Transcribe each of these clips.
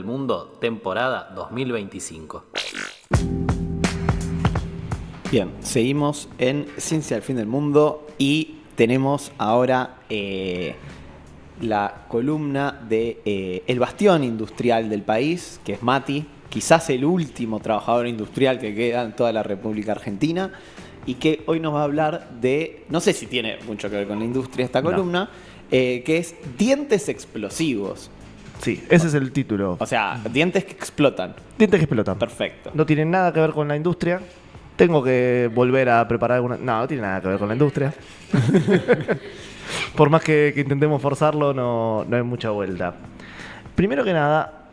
Mundo, temporada 2025. Bien, seguimos en Ciencia del Fin del Mundo y tenemos ahora la columna de el bastión industrial del país, que es Mati, quizás el último trabajador industrial que queda en toda la República Argentina, y que hoy nos va a hablar de, no sé si tiene mucho que ver con la industria esta columna, que es dientes explosivos. Sí, ese es el título. O sea, dientes que explotan. Dientes que explotan. Perfecto. No tienen nada que ver con la industria. Tengo que volver a preparar alguna... No tiene nada que ver con la industria. Por más que intentemos forzarlo, no hay mucha vuelta. Primero que nada,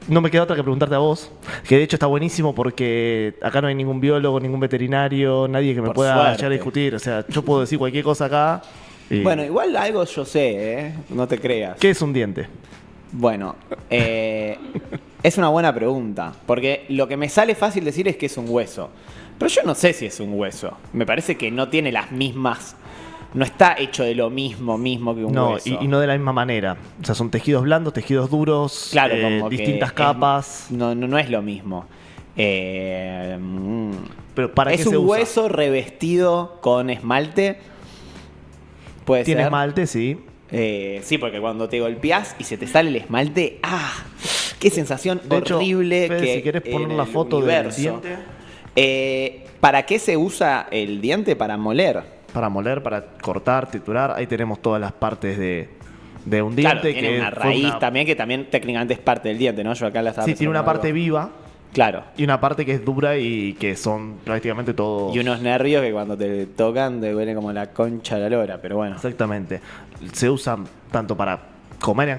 no me queda otra que preguntarte a vos, que de hecho está buenísimo porque acá no hay ningún biólogo, ningún veterinario, nadie que me Por pueda suerte. llegar a discutir. O sea, yo puedo decir cualquier cosa acá. Y... Bueno, igual algo yo sé, no te creas. ¿Qué es un diente? Bueno, es una buena pregunta, porque lo que me sale fácil decir es que es un hueso. Pero yo no sé si es un hueso. Me parece que no tiene las mismas... No está hecho de lo mismo que un No, hueso. y no de la misma manera. O sea, son tejidos blandos, tejidos duros, Claro, como que distintas es- capas. no es lo mismo. Pero ¿para qué Es se un usa? hueso revestido con esmalte. Puede Tiene ser. esmalte, sí. Sí, porque cuando te golpeás y se te sale el esmalte, ¡ah! ¡Qué sensación De hecho, horrible! Fede, que si querés poner en la el foto del universo. diente. ¿Para qué se usa el diente? Para moler. Para moler, para cortar, triturar. Ahí tenemos todas las partes de un Claro, diente. tiene que una fue raíz también, que también técnicamente es parte del diente, ¿no? Yo acá la estaba Sí, tiene pensando una parte algo. viva Claro. y una parte que es dura y que son prácticamente todos. Y unos nervios que cuando te tocan te duele como la concha de la lora, pero bueno. Exactamente. Se usan tanto para comer,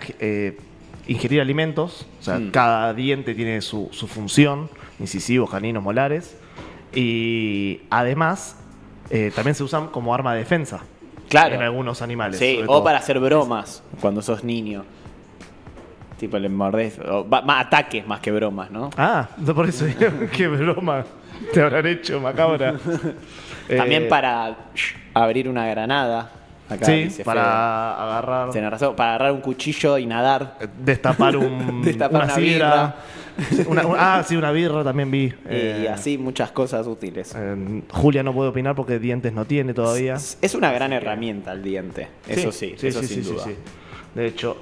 ingerir alimentos. O sea, cada diente tiene su función, incisivos, caninos, molares. Y además, también se usan como arma de defensa. Claro. En algunos animales. Sí, sobre o todo. para hacer bromas cuando sos niño. Tipo, le mordés. Más ataques más que bromas, ¿no? Ah, no, por eso qué broma te habrán hecho, macabra. También para abrir una granada. Acá Sí, dice para agarrar, Fede. Tenés razón, para agarrar un cuchillo y nadar. destapar, Destapar una birra. Sí, una birra también vi. Y así muchas cosas útiles. Julia no puede opinar porque dientes no tiene todavía. Es una gran herramienta el diente. Eso sí, eso sin duda. Sí. De hecho,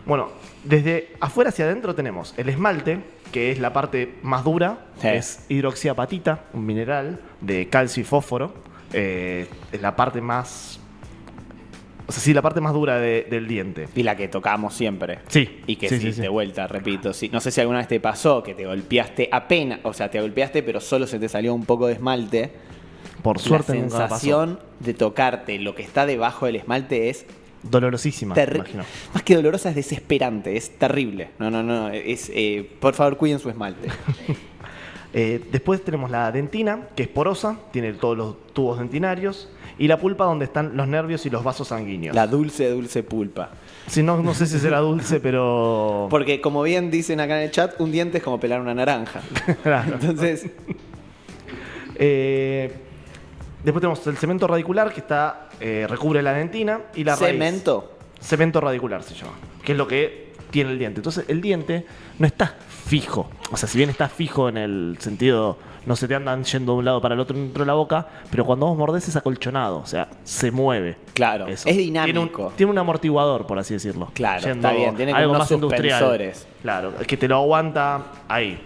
bueno, desde afuera hacia adentro tenemos el esmalte, que es la parte más dura, Sí. es hidroxiapatita, un mineral de calcio y fósforo. Es la parte más... O sea, sí, la parte más dura del diente. Y la que tocamos siempre. Sí. Y que Sí, sí, sí. de vuelta, repito. Sí. No sé si alguna vez te pasó que te golpeaste apenas. O sea, te golpeaste, pero solo se te salió un poco de esmalte. Por suerte la nunca me pasó. sensación de tocarte lo que está debajo del esmalte es Dolorosísima, me imagino. más que dolorosa, es desesperante, es terrible. No, es por favor cuiden su esmalte. Después tenemos la dentina, que es porosa, tiene todos los tubos dentinarios, y la pulpa donde están los nervios y los vasos sanguíneos. La dulce pulpa. Si no, no sé si será dulce, pero... Porque como bien dicen acá en el chat, un diente es como pelar una naranja. Claro. Entonces, Después tenemos el cemento radicular, que está recubre la dentina, y la raíz. cemento. Cemento radicular se llama, que es lo que tiene el diente. Entonces el diente no está fijo. O sea, si bien está fijo en el sentido, no se te andan yendo de un lado para el otro dentro de la boca, pero cuando vos mordés es acolchonado, o sea, se mueve. Claro, Eso. es dinámico. Tiene un amortiguador, por así decirlo. Claro, Yendo está bien, tiene como algo unos más industrial. suspensores. Claro, que te lo aguanta ahí.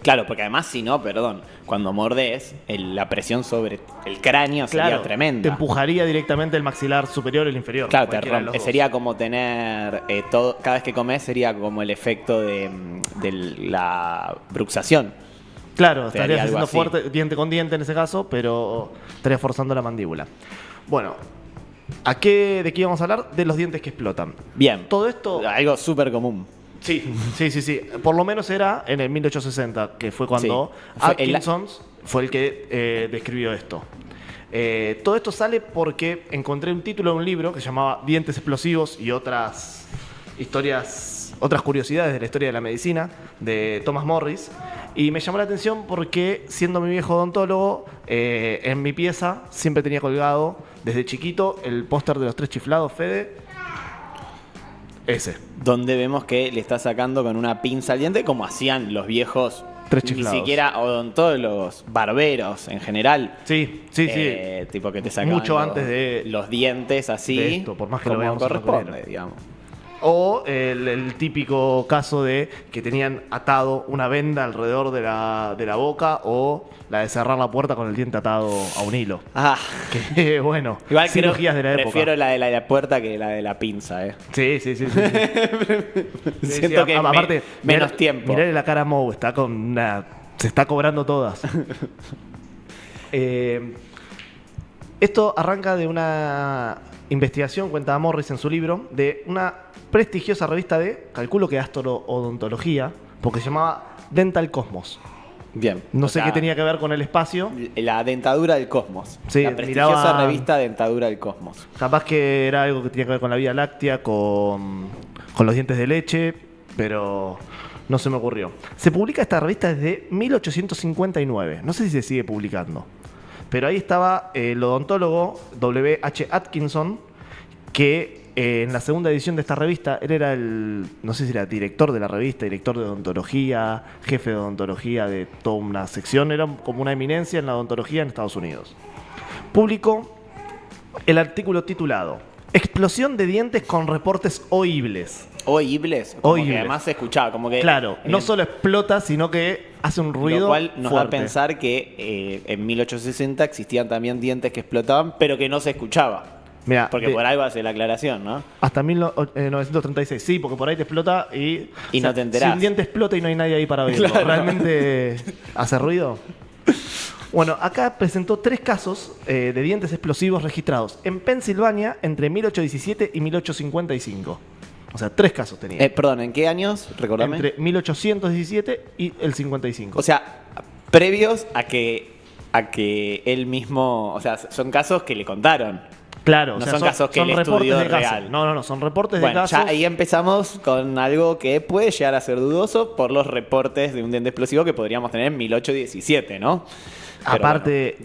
Claro, porque además si no, perdón, cuando mordés, la presión sobre el cráneo sería Claro, tremenda. te empujaría directamente el maxilar superior o el inferior. Claro, cualquiera de los dos. sería como tener cada vez que comes sería como el efecto de la bruxación. Claro, Te daría estarías algo haciendo así. fuerte, diente con diente en ese caso, pero estarías forzando la mandíbula. Bueno, ¿de qué íbamos a hablar? De los dientes que explotan. Bien. Todo esto... Algo súper común. Sí. Por lo menos era en el 1860, que fue cuando Sí. Fue el- Atkinson fue el que describió esto. Todo esto sale porque encontré un título de un libro que se llamaba Dientes explosivos y otras historias, otras curiosidades de la historia de la medicina, de Thomas Morris. Y me llamó la atención porque, siendo mi viejo odontólogo, en mi pieza siempre tenía colgado, desde chiquito, el póster de los tres chiflados, Fede. Ese. donde vemos que le está sacando con una pinza al diente, como hacían los viejos, Tres ni chiflados. siquiera odontólogos, barberos en general. Sí. Tipo que te sacaban Mucho antes de los dientes así, de esto, por más que lo como veamos en la corresponde, carrera. digamos. O el típico caso de que tenían atado una venda alrededor de la boca, o la de cerrar la puerta con el diente atado a un hilo. Ah, Que bueno, igual creo, cirugías de la época. prefiero la de la puerta que la de la pinza, Sí. Siento que aparte, menos tiempo. Mirá la cara a Moe, está con una. Se está cobrando todas. Esto arranca de una investigación, cuenta Morris en su libro, de una prestigiosa revista de, calculo que odontología, porque se llamaba Dental Cosmos. Bien. No o sé sea, qué tenía que ver con el espacio. La dentadura del cosmos. Sí, la prestigiosa miraba- revista Dentadura del Cosmos. Capaz que era algo que tenía que ver con la Vía Láctea, con los dientes de leche, pero no se me ocurrió. Se publica esta revista desde 1859. No sé si se sigue publicando. Pero ahí estaba el odontólogo W.H. Atkinson, que en la segunda edición de esta revista, él era no sé si era director de la revista, director de odontología, jefe de odontología de toda una sección, era como una eminencia en la odontología en Estados Unidos. Publicó el artículo titulado Explosión de dientes con reportes oíbles. Oíbles. Como Oíbles. que además se escuchaba. Como que, Claro, no solo explota, sino que hace un ruido Lo cual nos fuerte. da a pensar que en 1860 existían también dientes que explotaban, pero que no se escuchaba. Mirá, Porque por algo hace la aclaración, ¿no? hasta 1936, sí, porque por ahí te explota y no te enterás. Si un diente explota y no hay nadie ahí para verlo, Claro. ¿realmente hace ruido? Bueno, acá presentó 3 casos de dientes explosivos registrados en Pensilvania entre 1817 y 1855. O sea, 3 casos tenía. Perdón, ¿en qué años? Recordame. Entre 1817 y el 55. O sea, previos a que él mismo... O sea, son casos que le contaron. claro, o no sea, son casos que él reportes estudió de casos. real. No, son reportes Bueno, de casos. ya ahí empezamos con algo que puede llegar a ser dudoso por los reportes de un diente explosivo que podríamos tener en 1817, ¿no? Pero Aparte,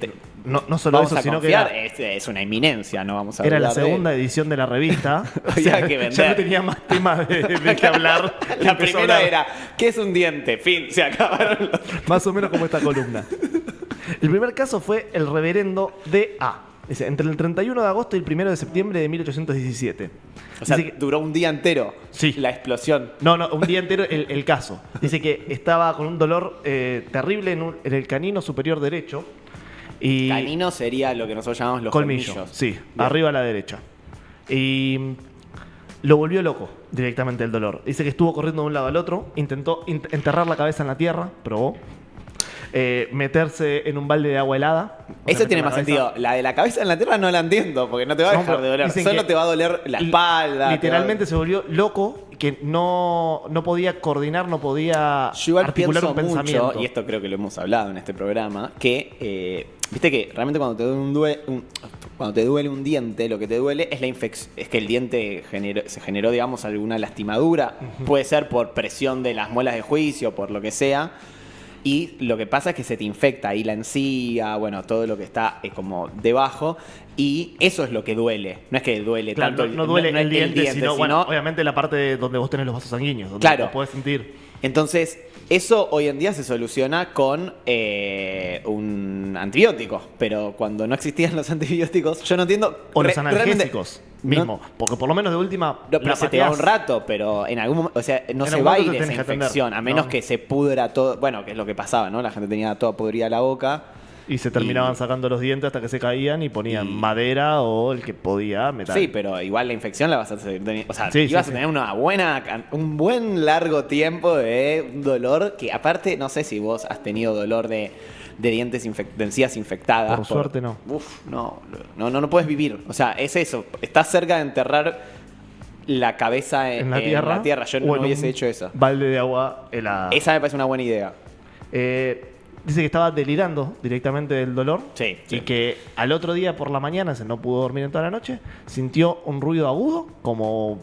bueno, no solo vamos eso, a sino que confiar, era, es una eminencia, no vamos a era la dudar de él. segunda edición de la revista. Había que vender. Ya no tenía más temas de qué hablar. La Empezó a primera hablar. era, ¿qué es un diente? Fin, se acabaron los... Más o menos como esta columna. El primer caso fue el reverendo D.A. Dice, entre el 31 de agosto y el 1 de septiembre de 1817. O sea, Dice que- duró un día entero Sí. la explosión. no, un día entero el caso. Dice que estaba con un dolor terrible en el canino superior derecho. Y Canino sería lo que nosotros llamamos los colmillo. colmillos. Sí, Bien. arriba a la derecha. Y lo volvió loco directamente el dolor. Dice que estuvo corriendo de un lado al otro, intentó enterrar la cabeza en la tierra, probó. Meterse en un balde de agua helada. O sea, Eso meter tiene la más cabeza- sentido. La de la cabeza en la tierra no la entiendo, porque no te va a No, dejar pero de doler. dicen Solo que te va a doler la espalda. Literalmente se volvió loco, que no podía coordinar, no podía Yo igual articular pienso un pensamiento. mucho, y esto creo que lo hemos hablado en este programa, que viste que realmente cuando te duele cuando te duele un diente, lo que te duele es la infección, es que el diente se generó, digamos, alguna lastimadura, puede ser por presión de las muelas de juicio, por lo que sea. Y lo que pasa es que se te infecta ahí la encía, bueno, todo lo que está como debajo, y eso es lo que duele. No es que duele Claro, tanto no duele no es el diente, sino, bueno, obviamente la parte donde vos tenés los vasos sanguíneos, donde Claro. lo podés sentir. Entonces, eso hoy en día se soluciona con un antibiótico. Pero cuando no existían los antibióticos, yo no entiendo. O los realmente- analgésicos mismo. No, Porque por lo menos de última. no, pero la se te va un pateás. rato, pero en algún momento, o sea, no En se algún va a momento ir te esa tenés que atender, infección, a menos ¿no? que se pudra todo. Bueno, que es lo que pasaba, ¿no? La gente tenía toda podrida la boca. Y se terminaban sacando los dientes hasta que se caían y ponían Y- madera o el que podía metal. Sí, pero igual la infección la vas a seguir teniendo. O sea, Sí, ibas sí, a sí. tener un buen largo tiempo de un dolor que, aparte, no sé si vos has tenido dolor de dientes de encías infectadas. Por suerte, no. Uf, no puedes vivir. O sea, es eso. Estás cerca de enterrar la cabeza en la tierra. Yo o no en hubiese un hecho eso. Balde de agua helada. Esa me parece una buena idea. Dice que estaba delirando directamente del dolor. Sí, sí. Y que al otro día por la mañana, no pudo dormir en toda la noche, sintió un ruido agudo, como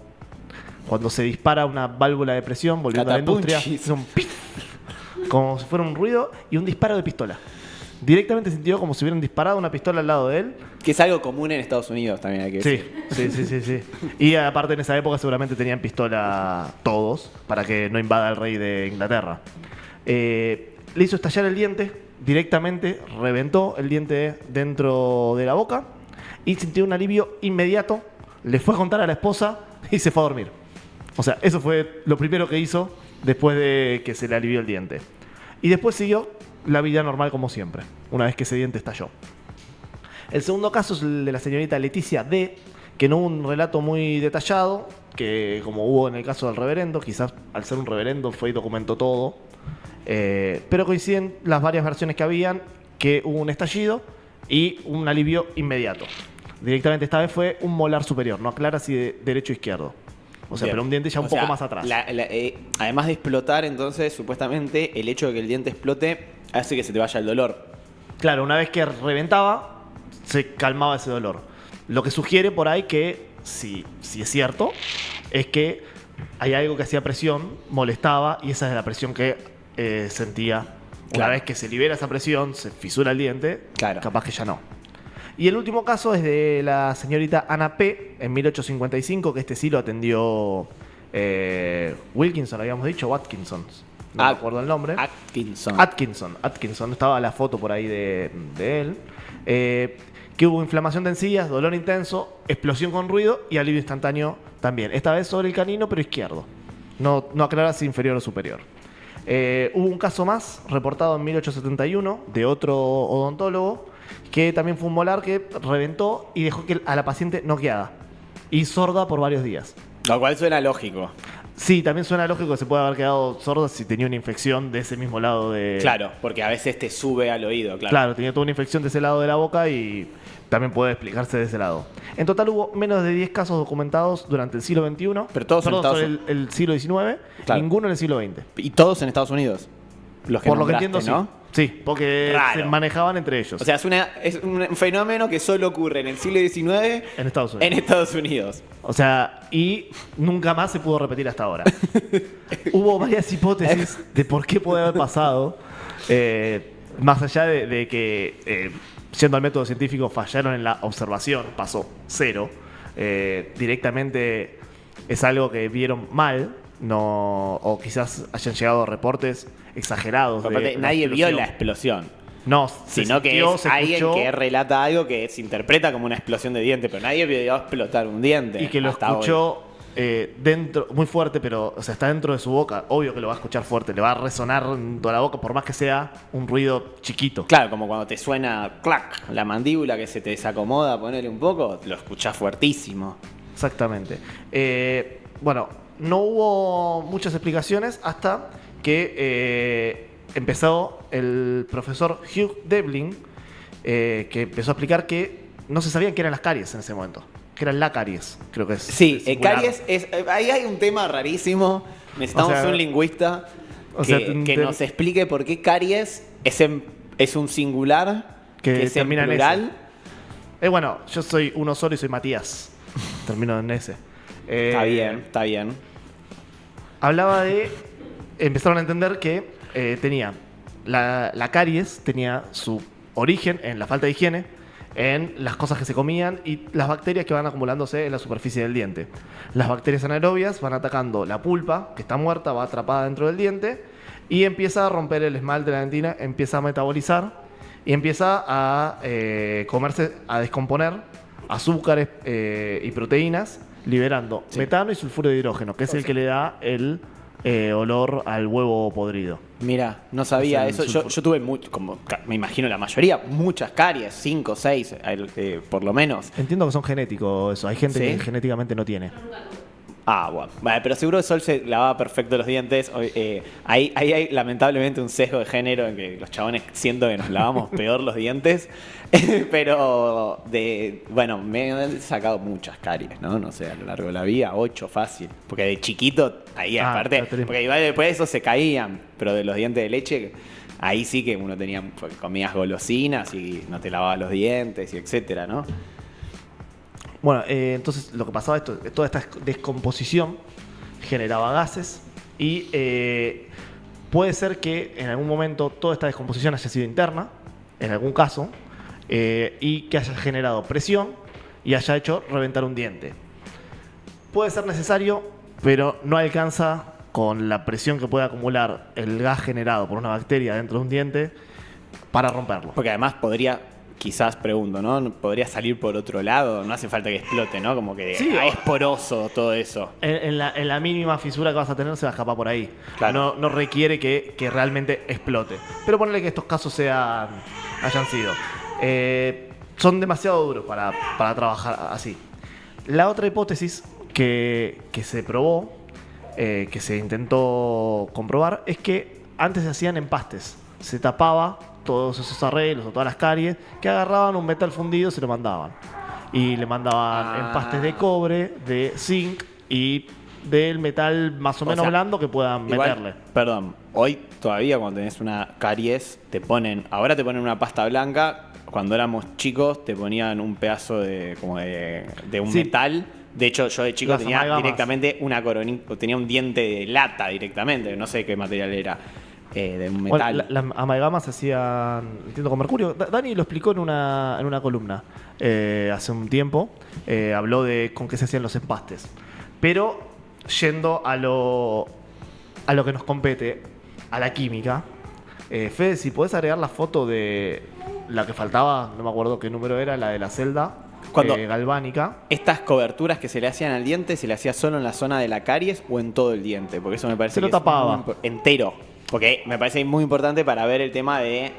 cuando se dispara una válvula de presión, volviendo a la industria. Catapunchis. Es un pif, como si fuera un ruido y un disparo de pistola. Directamente sintió como si hubieran disparado una pistola al lado de él. Que es algo común en Estados Unidos también, hay que decir. Sí. Y aparte en esa época seguramente tenían pistola todos para que no invada el rey de Inglaterra. Le hizo estallar el diente, directamente reventó el diente dentro de la boca y sintió un alivio inmediato. Le fue a contar a la esposa y se fue a dormir. O sea, eso fue lo primero que hizo después de que se le alivió el diente. Y después siguió la vida normal como siempre, una vez que ese diente estalló. El segundo caso es el de la señorita Leticia D., que no hubo un relato muy detallado, que como hubo en el caso del reverendo, quizás al ser un reverendo fue y documentó todo, pero coinciden las varias versiones que habían, que hubo un estallido y un alivio inmediato. Directamente esta vez fue un molar superior, no aclara si de derecho o izquierdo. O sea, Bien. pero un diente ya un poco más atrás. Además de explotar, entonces, supuestamente, el hecho de que el diente explote hace que se te vaya el dolor. Claro, una vez que reventaba, se calmaba ese dolor. Lo que sugiere por ahí que, si es cierto, es que hay algo que hacía presión, molestaba, y esa es la presión que sentía. Una Claro. vez que se libera esa presión, se fisura el diente, Claro. capaz que ya no. Y el último caso es de la señorita Ana P. en 1855, que este sí lo atendió Wilkinson, habíamos dicho, o Atkinson. No me acuerdo el nombre. Atkinson, estaba la foto por ahí de él. Que hubo inflamación de encías, dolor intenso, explosión con ruido y alivio instantáneo también. Esta vez sobre el canino, pero izquierdo. No aclara si inferior o superior. Hubo un caso más reportado en 1871 de otro odontólogo que también fue un molar que reventó y dejó a la paciente noqueada y sorda por varios días. Lo cual suena lógico. Sí, también suena lógico que se puede haber quedado sorda si tenía una infección de ese mismo lado de... Claro, porque a veces te sube al oído, claro. Claro, tenía toda una infección de ese lado de la boca y también puede explicarse de ese lado. En total hubo menos de 10 casos documentados durante el siglo XXI. Pero todos en Estados sobre el siglo XIX, Claro. ninguno en el siglo XX. Y todos en Estados Unidos. Los que Por lo que nombraste, entiendo, ¿no? sí. porque Raro. se manejaban entre ellos. O sea, es un fenómeno que solo ocurre en el siglo XIX en Estados Unidos. en Estados Unidos. O sea, y nunca más se pudo repetir hasta ahora. Hubo varias hipótesis de por qué puede haber pasado. Más allá de que, yendo al método científico, fallaron en la observación, pasó 0. Directamente es algo que vieron mal, o quizás hayan llegado reportes exagerados. Aparte, nadie vio la explosión. No, Sino que es alguien que relata algo que se interpreta como una explosión de diente, pero nadie vio explotar un diente. Y que lo hasta escuchó dentro, muy fuerte, pero o sea, está dentro de su boca. Obvio que lo va a escuchar fuerte, le va a resonar en toda la boca, por más que sea un ruido chiquito. Claro, como cuando te suena clac, la mandíbula que se te desacomoda, ponele un poco, lo escuchás fuertísimo. Exactamente. Bueno, no hubo muchas explicaciones hasta que empezó el profesor Hugh Devlin, que empezó a explicar que no se sabían qué eran las caries en ese momento. Que eran la caries, creo que es. Sí, singular. caries ahí hay un tema rarísimo. Necesitamos O sea, un lingüista que nos explique por qué caries es un singular que es en termina en plural. ese. Bueno, yo soy uno solo y soy Matías. Termino en ese. Está bien. Hablaba de... Empezaron a entender que tenía... La caries tenía su origen en la falta de higiene, en las cosas que se comían y las bacterias que van acumulándose en la superficie del diente. Las bacterias anaerobias van atacando la pulpa, que está muerta, va atrapada dentro del diente, y empieza a romper el esmalte de la dentina, empieza a metabolizar y empieza a a descomponer azúcares y proteínas, liberando metano y sulfuro de hidrógeno, que es el que le da el olor al huevo podrido. Mira, no sabía Es el eso. sulfuro. Yo tuve, como me imagino la mayoría, muchas caries, 5, 6, por lo menos. Entiendo que son genéticos eso. Hay gente ¿Sí? que genéticamente no tiene. Bueno. Vale, pero seguro Sol se lavaba perfecto los dientes. Ahí hay lamentablemente un sesgo de género en que los chabones siento que nos lavamos peor los dientes. Pero me han sacado muchas caries, ¿no? No sé, a lo largo de la vida, 8 fácil. Porque de chiquito, ahí aparte, ya tenés- porque igual después de eso se caían. Pero de los dientes de leche, ahí sí que uno comías golosinas y no te lavabas los dientes y etcétera, ¿no? Bueno, entonces lo que pasaba es toda esta descomposición generaba gases y puede ser que en algún momento toda esta descomposición haya sido interna en algún caso, y que haya generado presión y haya hecho reventar un diente. Puede ser necesario, pero no alcanza con la presión que puede acumular el gas generado por una bacteria dentro de un diente para romperlo. Porque además podría, quizás pregunto, ¿no? Podría salir por otro lado, no hace falta que explote, ¿no? Como que Sí, es poroso todo eso. En la mínima fisura que vas a tener se va a escapar por ahí. Claro. No requiere que realmente explote. Pero ponle que estos casos hayan sido. Son demasiado duros para trabajar así. La otra hipótesis que se probó, que se intentó comprobar, es que antes se hacían empastes. Se tapaba todos esos arreglos o todas las caries, que agarraban un metal fundido y se lo mandaban. Y le mandaban empastes de cobre, de zinc y del metal más o menos blando que puedan igual, meterle. Perdón, hoy todavía cuando tenés una caries, ahora te ponen una pasta blanca. Cuando éramos chicos te ponían un pedazo de un Sí. metal. De hecho, yo de chico Las tenía amalgamas. directamente una coronita, tenía un diente de lata directamente, no sé qué material era, de un Bueno, metal. las amalgamas se hacían, entiendo, con mercurio. Dani lo explicó en una columna hace un tiempo. Habló de con qué se hacían los empastes. Pero yendo a lo que nos compete, a la química, Fede, si podés agregar la foto de la que faltaba, no me acuerdo qué número era, la de la celda galvánica. Estas coberturas que se le hacían al diente, ¿se le hacía solo en la zona de la caries o en todo el diente? Porque eso me parece Se lo que tapaba. es muy entero. Porque me parece muy importante para ver el tema de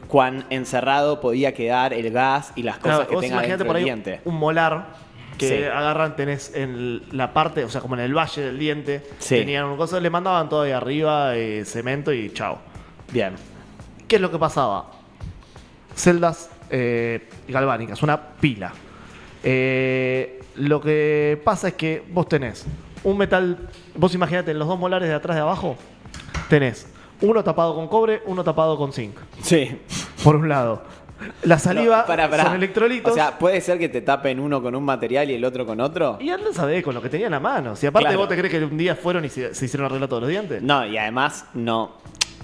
cuán encerrado podía quedar el gas y las cosas Claro, que vos tenga imaginate dentro por del ahí diente. un molar que Sí. agarran, tenés en la parte, o sea, como en el valle del diente, Sí. tenían un coso, le mandaban todo ahí arriba, cemento y chao. Bien. ¿Qué es lo que pasaba? Celdas galvánicas, una pila. Lo que pasa es que vos tenés un metal, vos imaginate en los dos molares de atrás de abajo, tenés uno tapado con cobre, uno tapado con zinc. Sí. Por un lado. La saliva Pará. son electrolitos. O sea, ¿puede ser que te tapen uno con un material y el otro con otro? Y anda a saber con lo que tenían a mano. Si aparte Claro. vos te crees que un día fueron y se hicieron arreglar todos los dientes. No, y además no.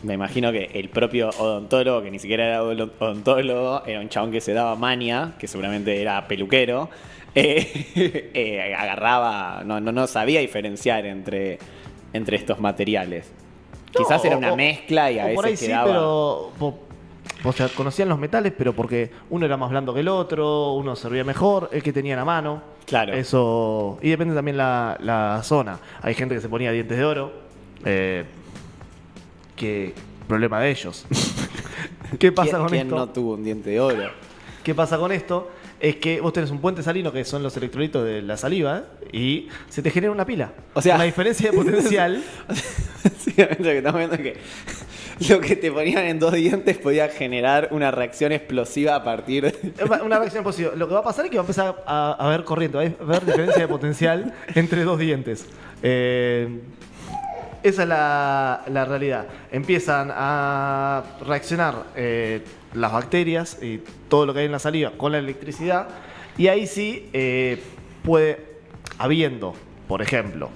Me imagino que el propio odontólogo, que ni siquiera era odontólogo, era un chabón que se daba mania, que seguramente era peluquero, agarraba, no sabía diferenciar entre estos materiales. No, Quizás era una mezcla y a o por ahí veces sí, quedaba... pero o sea, conocían los metales, pero porque uno era más blando que el otro, uno servía mejor, el que tenían a mano. Claro. Eso. Y depende también la zona. Hay gente que se ponía dientes de oro. Que problema de ellos. ¿Qué pasa con ¿Quién esto? no tuvo un diente de oro? ¿Qué pasa con esto? Es que vos tenés un puente salino, que son los electrolitos de la saliva, y se te genera una pila. O sea- una diferencia de potencial. Básicamente lo que estamos viendo es que lo que te ponían en dos dientes podía generar una reacción explosiva a partir de... Una reacción posible. Lo que va a pasar es que va a empezar a haber corriente, va a haber diferencia de potencial entre dos dientes. Esa es la realidad. Empiezan a reaccionar las bacterias y todo lo que hay en la saliva con la electricidad, y ahí sí habiendo, por ejemplo,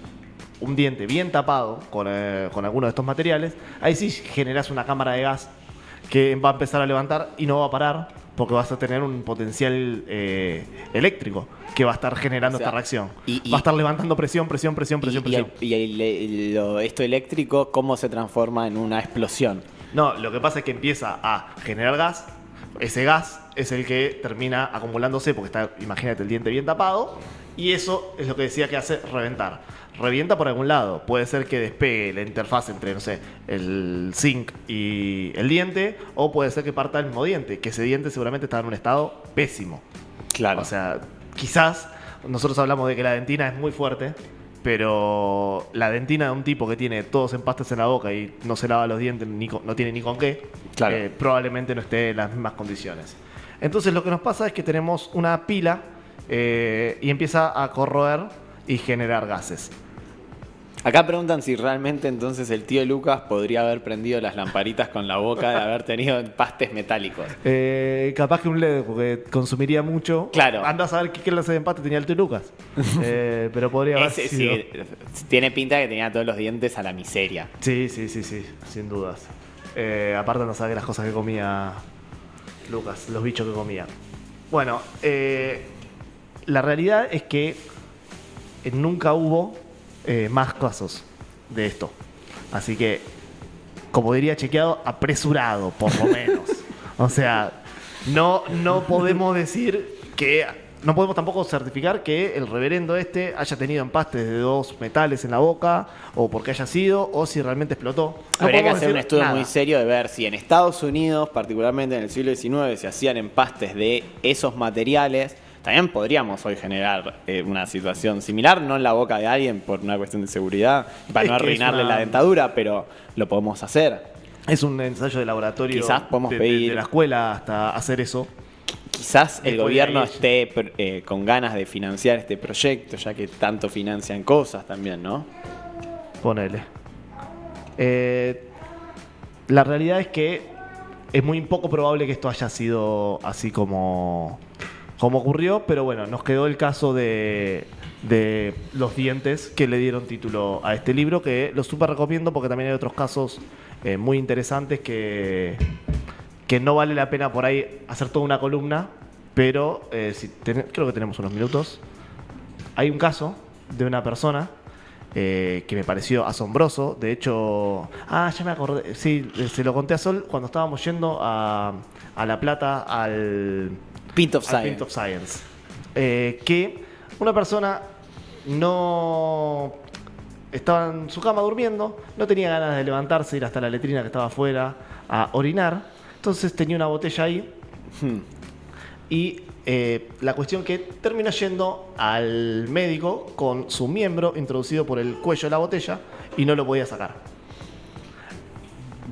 un diente bien tapado con alguno de estos materiales, ahí sí generas una cámara de gas que va a empezar a levantar y no va a parar, porque vas a tener un potencial eléctrico que va a estar generando O sea, esta reacción. y- Va a estar levantando presión. Esto eléctrico, ¿cómo se transforma en una explosión? No, lo que pasa es que empieza a generar gas. Ese gas es el que termina acumulándose porque está, imagínate, el diente bien tapado. Y eso es lo que decía que hace reventar. Revienta por algún lado. Puede ser que despegue la interfaz entre, no sé, el zinc y el diente. O puede ser que parta el mismo diente. Que ese diente seguramente está en un estado pésimo. Claro. O sea, quizás nosotros hablamos de que la dentina es muy fuerte. Pero la dentina de un tipo que tiene todos empastes en la boca y no se lava los dientes, no tiene ni con qué, Claro. probablemente no esté en las mismas condiciones. Entonces lo que nos pasa es que tenemos una pila y empieza a corroer y generar gases. Acá preguntan si realmente entonces el tío Lucas podría haber prendido las lamparitas con la boca de haber tenido empastes metálicos. Capaz que un LED, porque consumiría mucho. Claro. Andá a saber qué clase de empate tenía el tío Lucas. Pero podría haber Ese sido. sí, tiene pinta que tenía todos los dientes a la miseria. Sí, sin dudas. Aparte no sabe las cosas que comía Lucas, los bichos que comían. Bueno, la realidad es que nunca hubo más casos de esto. Así que, como diría Chequeado, apresurado, por lo menos. O sea, no podemos decir que... No podemos tampoco certificar que el reverendo haya tenido empastes de 2 metales en la boca, o porque haya sido, o si realmente explotó. No Habría que podemos hacer un decir estudio nada. muy serio de ver si en Estados Unidos, particularmente en el siglo XIX, se hacían empastes de esos materiales. También podríamos hoy generar una situación similar, no en la boca de alguien por una cuestión de seguridad, para Es no que es arruinarle una- la dentadura, pero lo podemos hacer. Es un ensayo de laboratorio Quizás podemos de pedir- la escuela hasta hacer eso. Quizás el Después de gobierno ahí- esté con ganas de financiar este proyecto, ya que tanto financian cosas también, ¿no? Ponele. La realidad es que es muy poco probable que esto haya sido así como ocurrió, pero bueno, nos quedó el caso de los dientes que le dieron título a este libro, que lo súper recomiendo porque también hay otros casos muy interesantes que no vale la pena por ahí hacer toda una columna, pero creo que tenemos unos minutos. Hay un caso de una persona que me pareció asombroso. De hecho, ya me acordé. Sí, se lo conté a Sol cuando estábamos yendo a La Plata al Pint of al Science. Pint of Science. Que una persona no estaba en su cama durmiendo, no tenía ganas de levantarse, ir hasta la letrina que estaba afuera a orinar. Entonces tenía una botella ahí y la cuestión que terminó yendo al médico con su miembro introducido por el cuello de la botella y no lo podía sacar.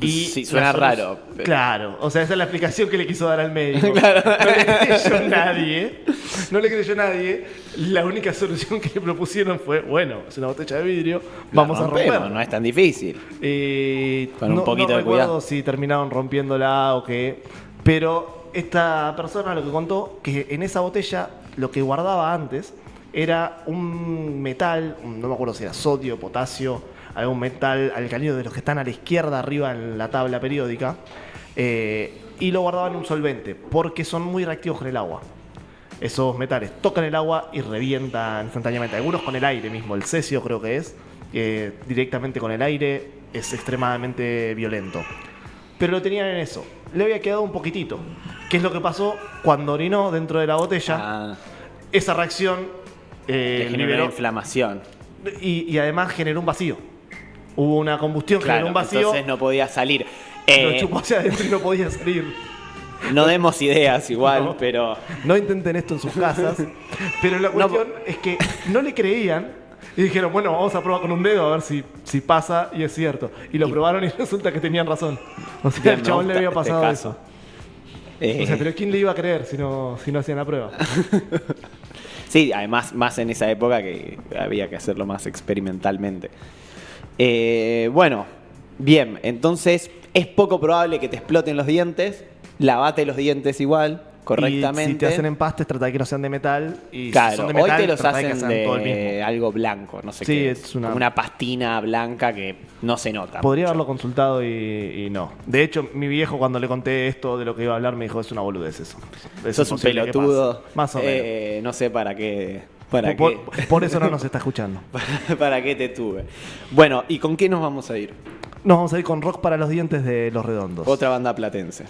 Sí, suena la solu- raro. Claro, o sea, esa es la explicación que le quiso dar al médico. No le creyó nadie. No le creyó nadie. La única solución que le propusieron fue, bueno, es una botella de vidrio, vamos a rompemos, romperla. no es tan difícil. Con un poquito no de recuerdo cuidado. si terminaron rompiéndola o qué. Pero esta persona lo que contó, que en esa botella lo que guardaba antes era un metal, no me acuerdo si era sodio, potasio, algún metal alcalino de los que están a la izquierda arriba en la tabla periódica, y lo guardaba en un solvente, porque son muy reactivos con el agua. Esos metales tocan el agua y revientan instantáneamente. Algunos con el aire mismo, el cesio creo que es, directamente con el aire es extremadamente violento. Pero lo tenían en eso. Le había quedado un poquitito. ¿Qué es lo que pasó cuando orinó dentro de la botella? Ah, Esa reacción le generó una liberó inflamación. y además generó un vacío. Hubo una combustión, Claro, generó un vacío, entonces no podía salir. lo chupó hacia adentro y no podía salir. No demos ideas igual, No. pero... No intenten esto en sus casas. Pero la cuestión es que no le creían y dijeron, bueno, vamos a probar con un dedo a ver si pasa y es cierto. Y lo probaron y resulta que tenían razón. O sea, Bien, al me chabón le gusta había este pasado caso. eso. O sea, pero ¿quién le iba a creer si no hacían la prueba? Sí, además, más en esa época que había que hacerlo más experimentalmente. Bueno, bien, entonces es poco probable que te exploten los dientes. Lavate los dientes igual, correctamente. Y si te hacen empastes, trata de que no sean de metal. Y si Claro, son de hoy metal, te los trata de que hacen sean todo el mismo. de algo blanco, no sé Sí, qué. es una- Como una pastina blanca que no se nota. Podría mucho. haberlo consultado y no. De hecho, mi viejo cuando le conté esto de lo que iba a hablar me dijo, es una boludez eso. Es Sos un imposible que pelotudo. pase. Más o menos. No sé para qué. Por eso no nos está escuchando. ¿Para qué te tuve? Bueno, ¿y con qué nos vamos a ir? Nos vamos a ir con Rock para los dientes de Los Redondos. Otra banda platense.